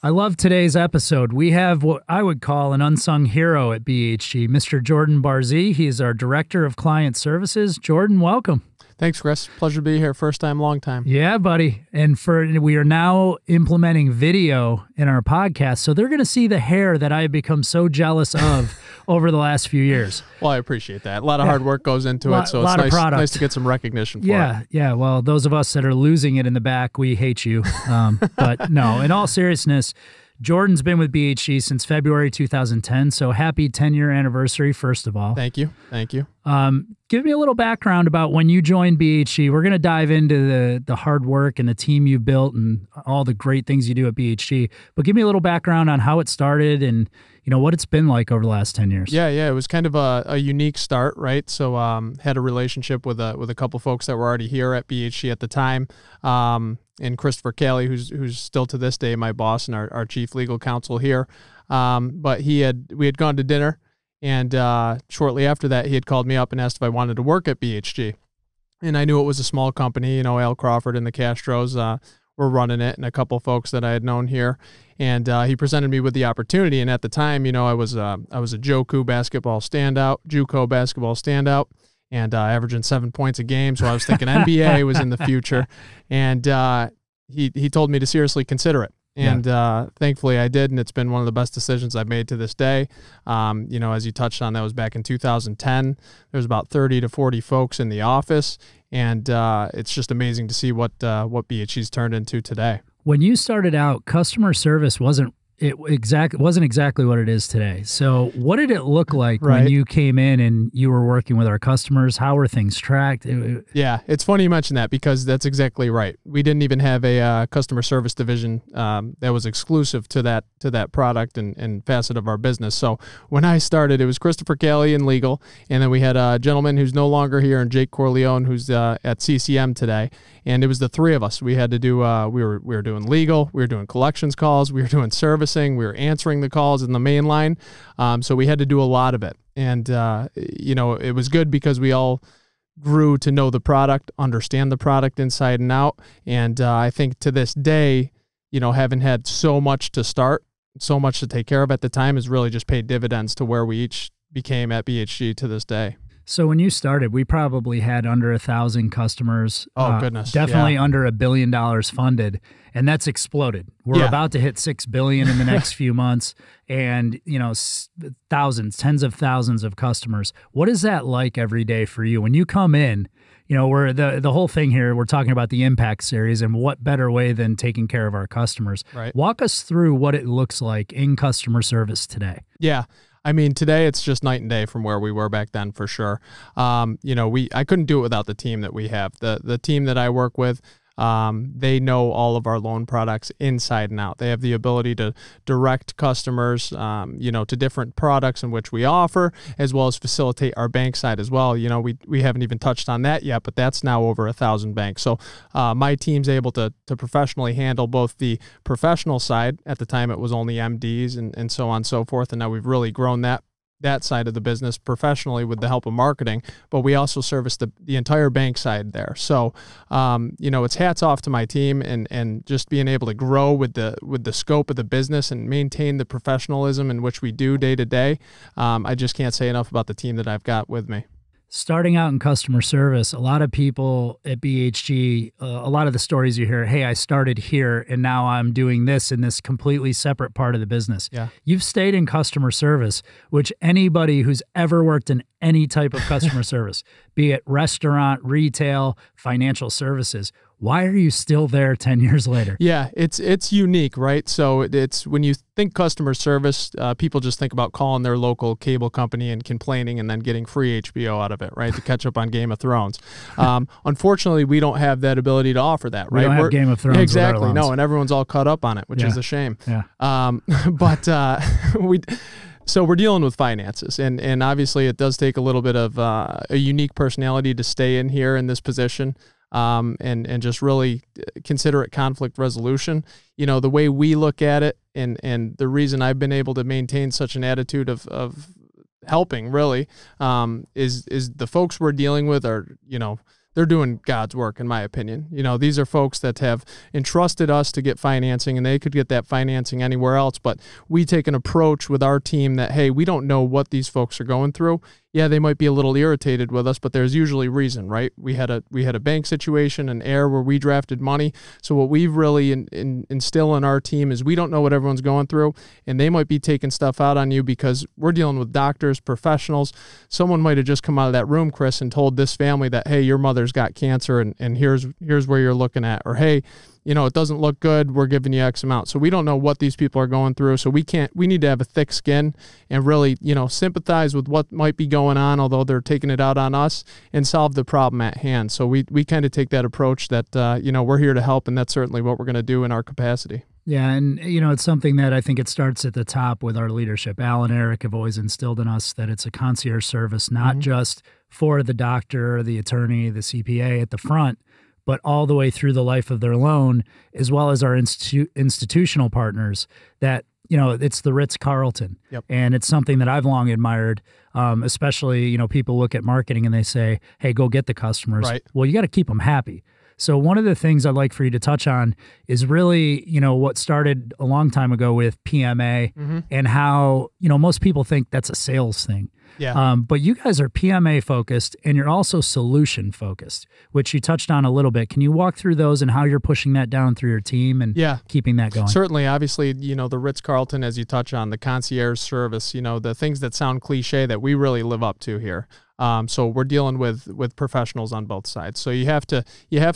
I love today's episode. We have what I would call an unsung hero at BHG, Mr. Jordan Barzee. He is our Director of Client Services. Jordan, welcome. Thanks, Chris. Pleasure to be here. First time, long time. Yeah, buddy. And we are now implementing video in our podcast, so they're going to see the hair that I have become so jealous of over the last few years. Well, I appreciate that. A lot of hard work goes into it, so it's nice to get some recognition for it. Yeah. Well, those of us that are losing it in the back, we hate you. But no, in all seriousness, Jordan's been with BHG since February 2010, so happy 10-year anniversary, first of all. Thank you. Thank you. Give me a little background about when you joined BHG. We're going to dive into the hard work and the team you built and all the great things you do at BHG, but give me a little background on how it started and what it's been like over the last 10 years. Yeah. It was kind of a unique start, right? So had a relationship with a couple folks that were already here at BHG at the time. And Christopher Kelly, who's still to this day my boss and our chief legal counsel here. But we had gone to dinner, and shortly after that, he had called me up and asked if I wanted to work at BHG. And I knew it was a small company. Al Crawford and the Castros were running it, and a couple folks that I had known here. And he presented me with the opportunity. And at the time, I was a JUCO basketball standout. And averaging 7 points a game. So I was thinking NBA was in the future. And he told me to seriously consider it. And thankfully I did, and it's been one of the best decisions I've made to this day. As you touched on, that was back in 2010. There was about 30 to 40 folks in the office, and it's just amazing to see what BHG's turned into today. When you started out, customer service wasn't exactly what it is today. So what did it look like when you came in and you were working with our customers? How were things tracked? Yeah, it's funny you mention that because that's exactly right. We didn't even have a customer service division that was exclusive to that product and facet of our business. So when I started, it was Christopher Kelly in legal, and then we had a gentleman who's no longer here, and Jake Corleone, who's at CCM today. And it was the three of us. We had to do, we were doing legal, we were doing collections calls, we were doing servicing, we were answering the calls in the main line. So we had to do a lot of it. And, it was good because we all grew to know the product, understand the product inside and out. And I think to this day, having had so much to start, so much to take care of at the time has really just paid dividends to where we each became at BHG to this day. So when you started, we probably had under 1,000 customers. Oh, goodness. Definitely under $1 billion funded. And that's exploded. We're about to hit $6 billion in the next few months, and, thousands, tens of thousands of customers. What is that like every day for you? When you come in, we're the whole thing here, we're talking about the Impact Series, and what better way than taking care of our customers. Right. Walk us through what it looks like in customer service today. Yeah. I mean, today it's just night and day from where we were back then, for sure. I couldn't do it without the team that we have. The team that I work with, they know all of our loan products inside and out. They have the ability to direct customers, to different products in which we offer, as well as facilitate our bank side as well. We haven't even touched on that yet, but that's now over 1,000 banks. So my team's able to professionally handle both the professional side. At the time, it was only MDs and so on and so forth, and now we've really grown that side of the business professionally with the help of marketing, but we also service the entire bank side there. So, it's hats off to my team and just being able to grow with the scope of the business and maintain the professionalism in which we do day to day. I just can't say enough about the team that I've got with me. Starting out in customer service, a lot of people at BHG, a lot of the stories you hear, hey, I started here and now I'm doing this in this completely separate part of the business. Yeah. You've stayed in customer service, which anybody who's ever worked in any type of customer service, be it restaurant, retail, financial services, why are you still there 10 years later? Yeah, it's unique, right? So it's when you think customer service, people just think about calling their local cable company and complaining and then getting free HBO out of it, right, to catch up on Game of Thrones. Unfortunately, we don't have that ability to offer that, right? We don't have Game of Thrones. Exactly, no, and everyone's all caught up on it, which is a shame. Yeah. So we're dealing with finances, and obviously it does take a little bit of a unique personality to stay in here in this position. And just really considerate conflict resolution. The way we look at it, and the reason I've been able to maintain such an attitude of helping really, is the folks we're dealing with are, they're doing God's work, in my opinion. You know, these are folks that have entrusted us to get financing, and they could get that financing anywhere else. But we take an approach with our team that, hey, we don't know what these folks are going through. Yeah, they might be a little irritated with us, but there's usually reason, right? We had a bank situation, an error where we drafted money. So what we've really instill in our team is we don't know what everyone's going through, and they might be taking stuff out on you because we're dealing with doctors, professionals. Someone might have just come out of that room, Chris, and told this family that, hey, your mother's got cancer, and here's where you're looking at, or hey, you know, it doesn't look good, we're giving you X amount. So we don't know what these people are going through. So we need to have a thick skin and really, you know, sympathize with what might be going on, although they're taking it out on us, and solve the problem at hand. So we kind of take that approach that, you know, we're here to help, and that's certainly what we're going to do in our capacity. Yeah, and, you know, it's something that I think it starts at the top with our leadership. Al and Eric have always instilled in us that it's a concierge service, not just for the doctor, the attorney, the CPA at the front, but all the way through the life of their loan, as well as our institutional partners, that, you know, it's the Ritz-Carlton. Yep. And it's something that I've long admired, especially, you know, people look at marketing and they say, hey, go get the customers. Right. Well, you got to keep them happy. So one of the things I'd like for you to touch on is really, you know, what started a long time ago with PMA and how, you know, most people think that's a sales thing. Yeah. But you guys are PMA focused, and you're also solution focused, which you touched on a little bit. Can you walk through those and how you're pushing that down through your team and keeping that going? Certainly. Obviously, you know, the Ritz-Carlton, as you touch on, the concierge service, you know, the things that sound cliche that we really live up to here. So we're dealing with professionals on both sides. So you have to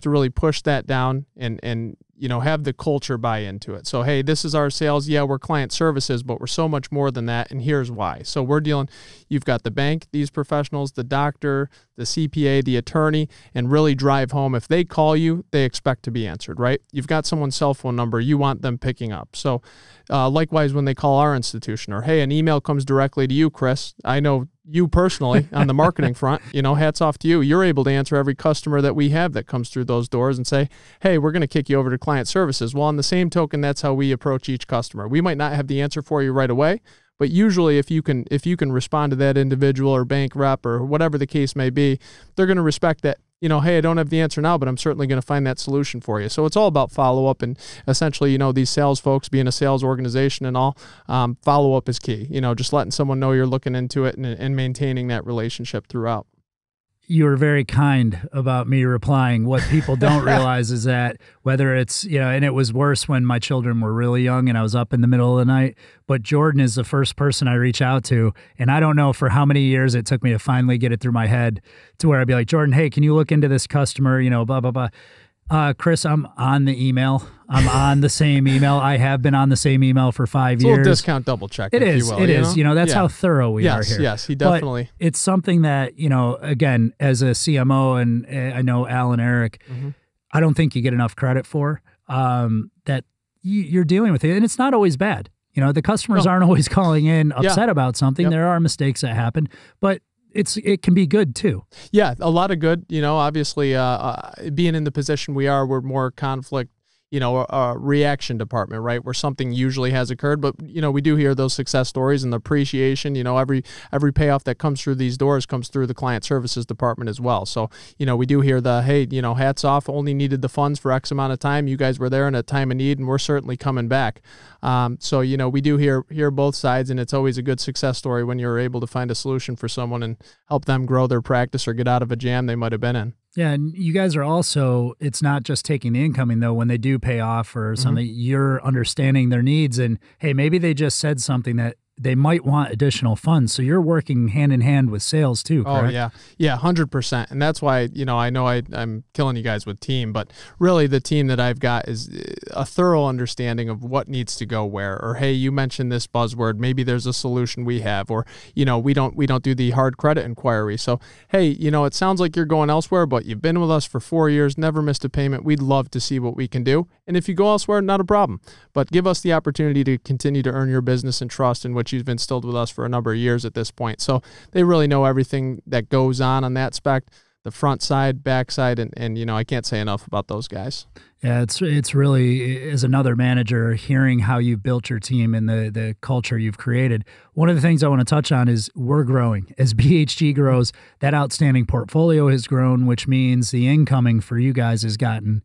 really push that down and you know, have the culture buy into it. So, hey, this is our sales. Yeah, we're client services, but we're so much more than that, and here's why. So we're dealing, you've got the bank, these professionals, the doctor, the CPA, the attorney, and really drive home. If they call you, they expect to be answered, right? You've got someone's cell phone number, you want them picking up. So likewise, when they call our institution, or hey, an email comes directly to you, Chris, I know you personally on the marketing front, you know, hats off to you. You're able to answer every customer that we have that comes through those doors and say, hey, we're going to kick you over to client services. Well, on the same token, that's how we approach each customer. We might not have the answer for you right away, but usually if you can respond to that individual or bank rep or whatever the case may be, they're going to respect that, you know, hey, I don't have the answer now, but I'm certainly going to find that solution for you. So it's all about follow-up, and essentially, you know, these sales folks being a sales organization and all, follow-up is key. You know, just letting someone know you're looking into it and maintaining that relationship throughout. You were very kind about me replying. What people don't realize is that whether it's, you know, and it was worse when my children were really young and I was up in the middle of the night, but Jordan is the first person I reach out to. And I don't know for how many years it took me to finally get it through my head to where I'd be like, Jordan, hey, can you look into this customer, you know, blah, blah, blah. Chris, I'm on the email. I'm on the same email. I have been on the same email for 5 years. A little discount double check. It is. It is. You know, that's how thorough we are here. Yes, he definitely. But it's something that, you know, again, as a CMO, and I know Al and Eric, I don't think you get enough credit for that you're dealing with it. And it's not always bad. You know, the customers aren't always calling in upset about something. There are mistakes that happen, but it can be good too. Yeah, a lot of good. You know, obviously, being in the position we are, we're more conflict, you know, a reaction department, right, where something usually has occurred. But, you know, we do hear those success stories and the appreciation. You know, every payoff that comes through these doors comes through the client services department as well. So, you know, we do hear the, hey, you know, hats off, only needed the funds for X amount of time. You guys were there in a time of need, and we're certainly coming back. So, you know, we do hear both sides, and it's always a good success story when you're able to find a solution for someone and help them grow their practice or get out of a jam they might have been in. Yeah, and you guys are also, it's not just taking the incoming, though, when they do pay off or something, you're understanding their needs, and, hey, maybe they just said something that they might want additional funds. So you're working hand in hand with sales too, correct? Oh, yeah. Yeah, 100%. And that's why, you know I'm killing you guys with team, but really the team that I've got is a thorough understanding of what needs to go where, or, hey, you mentioned this buzzword, maybe there's a solution we have, or, you know, we don't do the hard credit inquiry. So, hey, you know, it sounds like you're going elsewhere, but you've been with us for 4 years, never missed a payment. We'd love to see what we can do. And if you go elsewhere, not a problem, but give us the opportunity to continue to earn your business and trust in what you've instilled with us for a number of years at this point. So they really know everything that goes on that spec. the front side, back side, and you know, I can't say enough about those guys. Yeah, it's really, as another manager, hearing how you built your team and the culture you've created. One of the things I want to touch on is we're growing. As BHG grows, that outstanding portfolio has grown, which means the incoming for you guys has gotten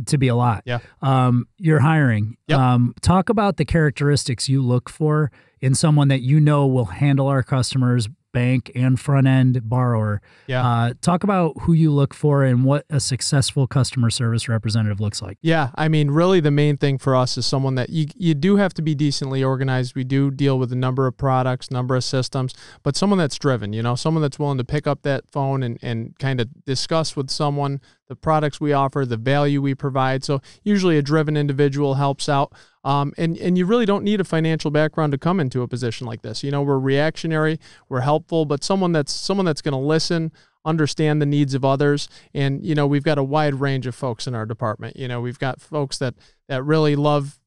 to be a lot. Yeah. You're hiring. Yep. Talk about the characteristics you look for in someone that you know will handle our customers, bank and front end borrower. Yeah. Talk about who you look for and what a successful customer service representative looks like. Yeah. I mean, really the main thing for us is someone that you do have to be decently organized. We do deal with a number of products, number of systems, but someone that's driven, you know, someone that's willing to pick up that phone and kind of discuss with someone the products we offer, the value we provide. So usually a driven individual helps out. And you really don't need a financial background to come into a position like this. You know, we're reactionary, we're helpful, but someone that's going to listen, understand the needs of others. And, you know, we've got a wide range of folks in our department. You know, we've got folks that really love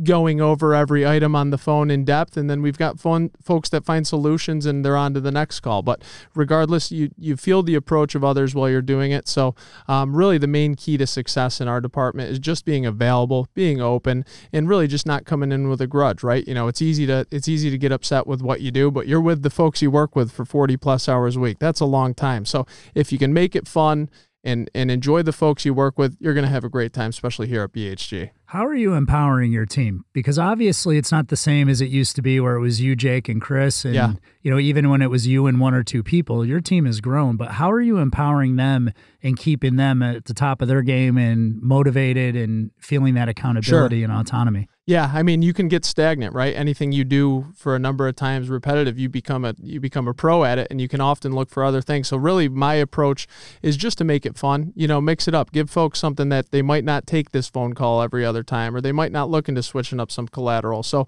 going over every item on the phone in depth, and then we've got folks that find solutions and they're on to the next call. But regardless, you feel the approach of others while you're doing it. So really the main key to success in our department is just being available, being open, and really just not coming in with a grudge, right? You know, it's easy to get upset with what you do, but you're with the folks you work with for 40 plus hours a week. That's a long time. So if you can make it fun and enjoy the folks you work with, you're going to have a great time, especially here at BHG. How are you empowering your team? Because obviously it's not the same as it used to be where it was you, Jake, and Chris. And, you know, even when it was you and one or two people, your team has grown. But how are you empowering them and keeping them at the top of their game and motivated and feeling that accountability and autonomy? Yeah, I mean, you can get stagnant, right? Anything you do for a number of times repetitive, you become a pro at it, and you can often look for other things. So really my approach is just to make it fun, you know, mix it up, give folks something that they might not take this phone call every other time, or they might not look into switching up some collateral. So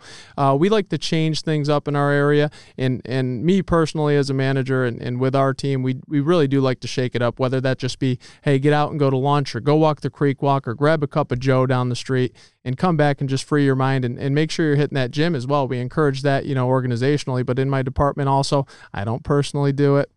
we like to change things up in our area, and me personally as a manager and with our team, we really do like to shake it up, whether that just be, hey, get out and go to lunch, or go walk the creek walk, or grab a cup of Joe down the street and come back and just free your mind and make sure you're hitting that gym as well. We encourage that, you know, organizationally, but in my department also, I don't personally do it.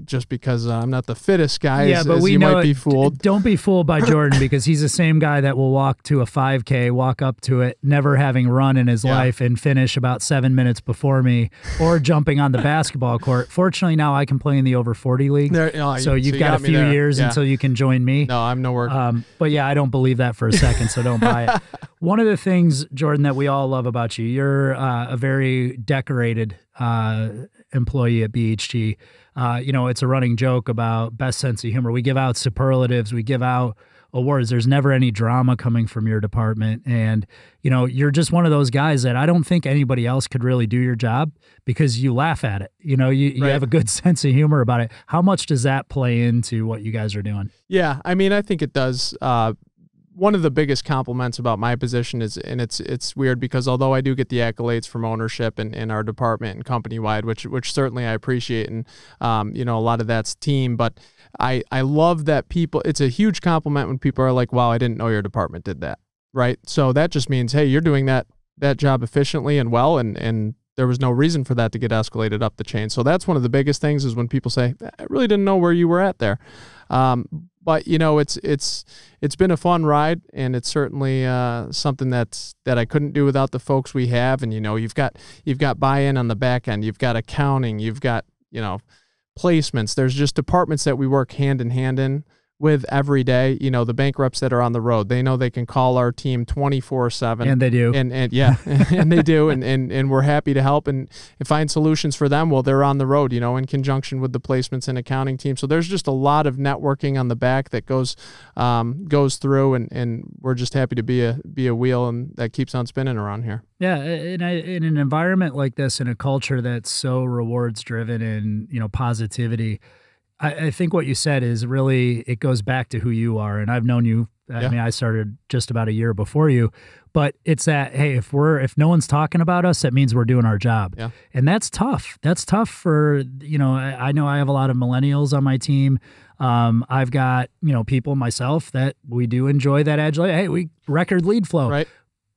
Just because I'm not the fittest guy, but we you know might be fooled. Don't be fooled by Jordan, because he's the same guy that will walk to a 5K, walk up to it, never having run in his life, and finish about 7 minutes before me, or jumping on the basketball court. Fortunately, now I can play in the over 40 league, so you've got a few years until you can join me. No, I'm nowhere. But yeah, I don't believe that for a second, so don't buy it. One of the things, Jordan, that we all love about you, you're a very decorated employee at BHG. You know, it's a running joke about best sense of humor. We give out superlatives, we give out awards. There's never any drama coming from your department. And, you know, you're just one of those guys that I don't think anybody else could really do your job, because you laugh at it. You know, you have a good sense of humor about it. How much does that play into what you guys are doing? Yeah, I mean, I think it does. One of the biggest compliments about my position is, and it's weird because although I do get the accolades from ownership and our department and company-wide, which certainly I appreciate, and you know, a lot of that's team, but I love that people, it's a huge compliment when people are like, wow, I didn't know your department did that, right? So that just means, hey, you're doing that job efficiently and well, and there was no reason for that to get escalated up the chain. So that's one of the biggest things, is when people say, I really didn't know where you were at there. But you know, it's been a fun ride, and it's certainly something that I couldn't do without the folks we have. And you know, you've got buy-in on the back end, you've got accounting, you've got, you know, placements. There's just departments that we work hand in hand in with every day. You know, the bank reps that are on the road, they know they can call our team 24/7, and they do, and yeah, and they do, and we're happy to help and find solutions for them while they're on the road, you know, in conjunction with the placements and accounting team. So there's just a lot of networking on the back that goes through, and we're just happy to be a wheel and that keeps on spinning around here. Yeah, in an environment like this, in a culture that's so rewards driven and, you know, positivity, I think what you said is really, it goes back to who you are. And I've known you, I mean, I started just about a year before you, but it's that, hey, if no one's talking about us, that means we're doing our job. Yeah. And that's tough. That's tough for, you know I know I have a lot of millennials on my team. I've got, you know, people myself that we do enjoy that agile. Hey, we record lead flow. Right.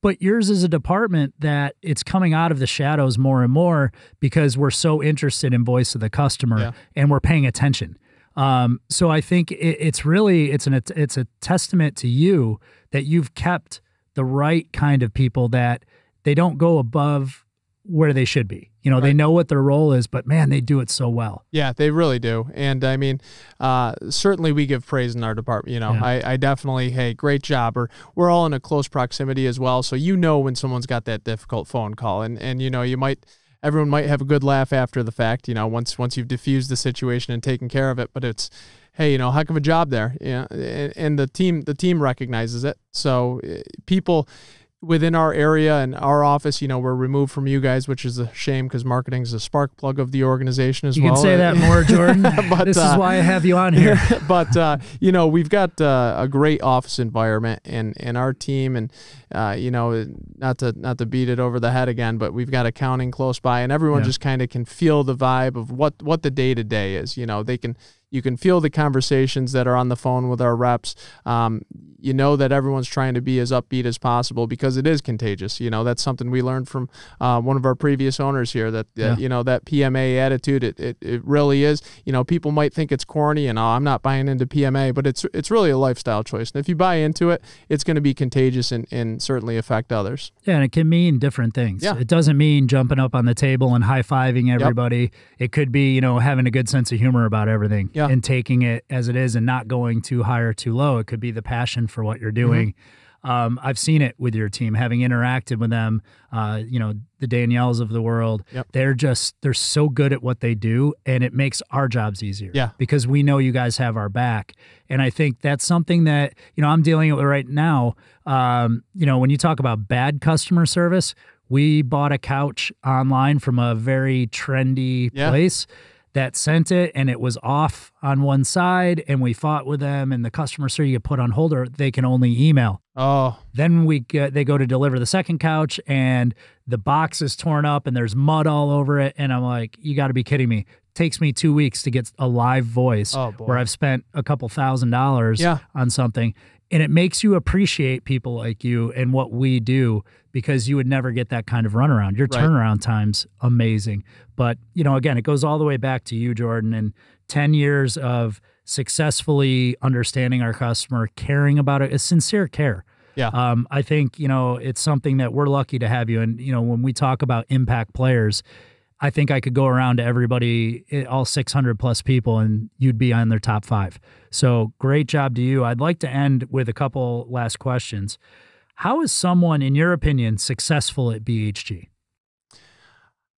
But yours is a department that it's coming out of the shadows more and more, because we're so interested in voice of the customer and we're paying attention. So I think it's a testament to you that you've kept the right kind of people, that they don't go above where they should be. You know, They know what their role is, but man, they do it so well. Yeah, they really do. And I mean, certainly we give praise in our department. You know, I definitely, hey, great job. Or we're all in a close proximity as well. So you know when someone's got that difficult phone call, and you know, everyone might have a good laugh after the fact, you know, once you've diffused the situation and taken care of it, but it's, hey, you know, heck of a job there. Yeah. And the team recognizes it. So people within our area and our office, you know, we're removed from you guys, which is a shame because marketing is a spark plug of the organization as well. You can say that more, Jordan. But this is why I have you on here. But, you know, we've got a great office environment and our team, and, you know, not to beat it over the head again, but we've got accounting close by, and everyone just kind of can feel the vibe of what the day-to-day is. You know, you can feel the conversations that are on the phone with our reps. You know that everyone's trying to be as upbeat as possible because it is contagious. You know, that's something we learned from one of our previous owners here, that you know, that PMA attitude, it really is. You know, people might think it's corny and, I'm not buying into PMA, but it's really a lifestyle choice. And if you buy into it, it's going to be contagious and certainly affect others. Yeah, and it can mean different things. Yeah. It doesn't mean jumping up on the table and high-fiving everybody. Yep. It could be, you know, having a good sense of humor about everything. Yeah. And taking it as it is and not going too high or too low. It could be the passion for what you're doing. I've seen it with your team, having interacted with them, you know, the Danielles of the world. Yep. They're so good at what they do, and it makes our jobs easier. Yeah. Because we know you guys have our back. And I think that's something that, you know, I'm dealing with right now. You know, when you talk about bad customer service, we bought a couch online from a very trendy place that sent it, and it was off on one side, and we fought with them, and the customer service, you get put on hold, or they can only email. Oh. Then they go to deliver the second couch, and the box is torn up, and there's mud all over it, and I'm like, you got to be kidding me. It takes me 2 weeks to get a live voice where I've spent a couple $1,000s on something, and it makes you appreciate people like you and what we do, because you would never get that kind of runaround. Your turnaround time's amazing. But, you know, again, it goes all the way back to you, Jordan, and 10 years of successfully understanding our customer, caring about it, a sincere care. Yeah. I think, you know, it's something that we're lucky to have you. And, you know, when we talk about impact players, I think I could go around to everybody, all 600 plus people, and you'd be on their top 5. So great job to you. I'd like to end with a couple last questions. How is someone, in your opinion, successful at BHG?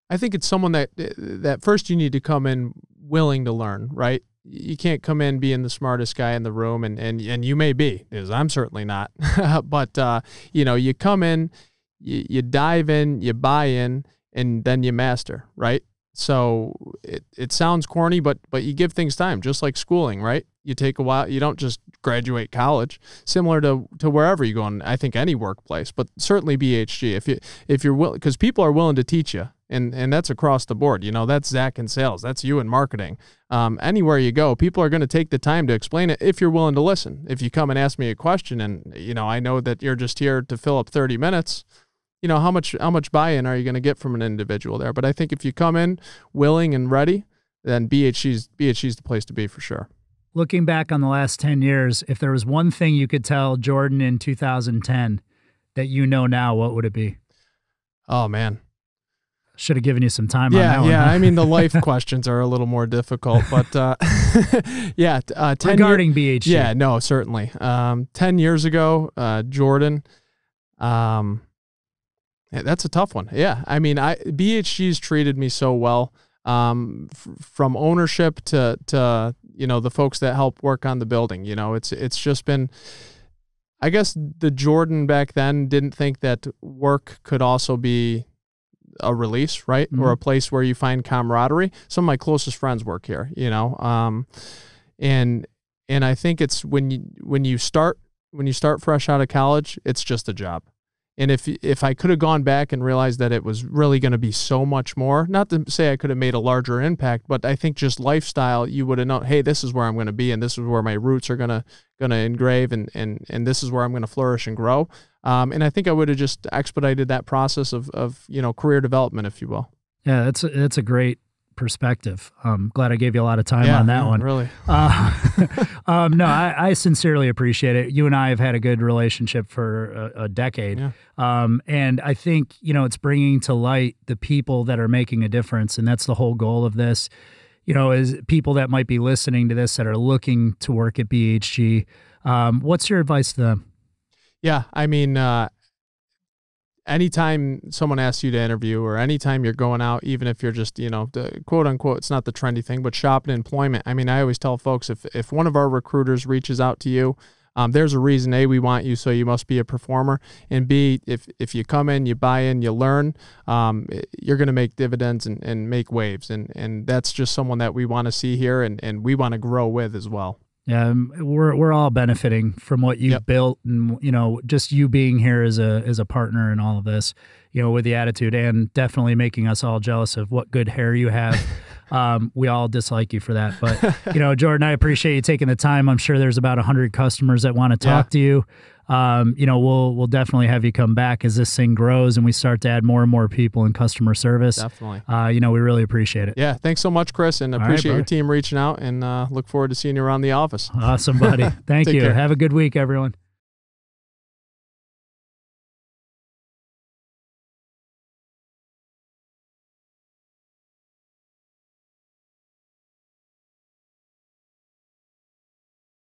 I think it's someone that first you need to come in willing to learn, right? You can't come in being the smartest guy in the room, and you may be, because I'm certainly not. But, you know, you come in, you dive in, you buy in, and then you master, right? So it sounds corny, but you give things time, just like schooling, right? You take a while. You don't just graduate college. Similar to wherever you go, and I think any workplace, but certainly BHG. If you're willing, because people are willing to teach you, and that's across the board. You know, that's Zach in sales. That's you in marketing. Anywhere you go, people are going to take the time to explain it if you're willing to listen. If you come and ask me a question, and you know, I know that you're just here to fill up 30 minutes. You know, how much buy-in are you going to get from an individual there? But I think if you come in willing and ready, then BHG's the place to be for sure. Looking back on the last 10 years, if there was one thing you could tell Jordan in 2010 that you know now, what would it be? Oh, man. Should have given you some time on that one. Yeah, Huh? I mean, the life questions are a little more difficult, but 10 regarding BHG. Yeah, no, certainly. 10 years ago, Jordan, that's a tough one. Yeah, I mean, BHG's treated me so well, from ownership to you know, the folks that help work on the building. You know, it's just been, I guess the Jordan back then didn't think that work could also be a release, right? Mm-hmm. Or a place where you find camaraderie. Some of my closest friends work here, you know, and I think it's when you start fresh out of college, it's just a job. And if I could have gone back and realized that it was really going to be so much more, not to say I could have made a larger impact, but I think just lifestyle, you would have known, hey, this is where I'm going to be, and this is where my roots are gonna engrave, and this is where I'm going to flourish and grow. And I think I would have just expedited that process of you know, career development, if you will. Yeah, that's a great perspective. Glad I gave you a lot of time on that one. Really. No, I sincerely appreciate it. You and I have had a good relationship for a decade. Yeah. And I think, it's bringing to light the people that are making a difference. And that's the whole goal of this, is people that might be listening to this that are looking to work at BHG. What's your advice to them? Yeah. I mean, anytime someone asks you to interview, or anytime you're going out, even if you're just, the quote unquote, it's not the trendy thing, but shopping employment. I mean, I always tell folks, if one of our recruiters reaches out to you, there's a reason. A, we want you, so you must be a performer. And B, if you come in, you buy in, you learn, you're going to make dividends and make waves. And that's just someone that we want to see here, and we want to grow with as well. Yeah, we're all benefiting from what you've built, and just you being here as a partner in all of this, with the attitude, and definitely making us all jealous of what good hair you have. We all dislike you for that, but Jordan, I appreciate you taking the time. I'm sure there's about 100 customers that want to talk to you. We'll definitely have you come back as this thing grows and we start to add more and more people in customer service. Definitely. We really appreciate it. Yeah. Thanks so much, Chris, and appreciate your team reaching out, and look forward to seeing you around the office. Awesome, buddy. Thank you. Care. Have a good week, everyone.